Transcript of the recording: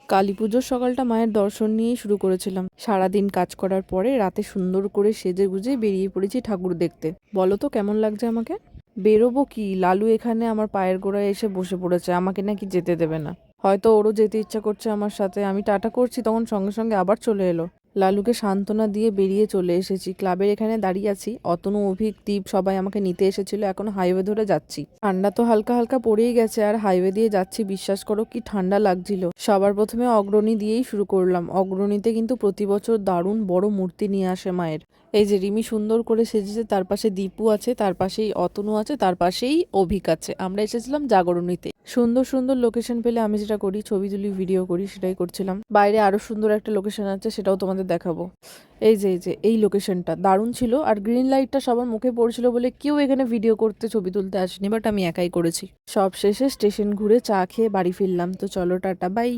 কালী পুজোর সকালটা মায়ের দর্শন নিয়েই শুরু করেছিলাম। সারাদিন কাজ করার পরে রাতে সুন্দর করে সেজে গুজে বেরিয়ে পড়েছি ঠাকুর দেখতে। বলো তো কেমন লাগছে আমাকে? বেরোবো কি, লালু এখানে আমার পায়ের গোড়ায় এসে বসে পড়েছে, আমাকে নাকি যেতে দেবে না। হয়তো ওরও যেতে ইচ্ছা করছে আমার সাথে। আমি টাটা করছি, তখন সঙ্গে সঙ্গে আবার চলে এলো। লালুকে সান্ত্বনা দিয়ে বেরিয়ে চলে এসেছি। ক্লাবের এখানে দাঁড়িয়ে আছি। অতনু, অভিক, দীপ সবাই আমাকে নিতে এসেছিল। এখন হাইওয়ে ধরে যাচ্ছি। ঠান্ডা তো হালকা হালকা পড়েই গেছে, আর হাইওয়ে দিয়ে যাচ্ছি, বিশ্বাস করো কি ঠান্ডা লাগছিল। সবার প্রথমে অগ্রণী দিয়েই শুরু করলাম। অগ্রণীতে কিন্তু প্রতি বছর দারুণ বড় মূর্তি নিয়ে আসে মায়ের। এই যে রিমি সুন্দর করে সেজেছে, তার পাশে দীপু আছে, তার পাশেই অতনু আছে, তার পাশেই অভিক আছে। আমরা এসেছিলাম জাগরণীতে। সুন্দর সুন্দর লোকেশন পেলে আমি যেটা করি, ছবি তুলি, ভিডিও করি, সেটাই করছিলাম। বাইরে আরো সুন্দর একটা লোকেশন আছে, সেটাও তোমাদের দেখাবো। এই যে এই লোকেশনটা দারুণ ছিল, আর গ্রিন লাইটটা সবার মুখে পড়ছিল বলে কেউ এখানে ভিডিও করতে, ছবি তুলতে আসেনি, বাট আমি একাই করেছি। সব শেষে স্টেশন ঘুরে চা খেয়ে বাড়ি ফিরলাম। তো চলো টাটা, বাই।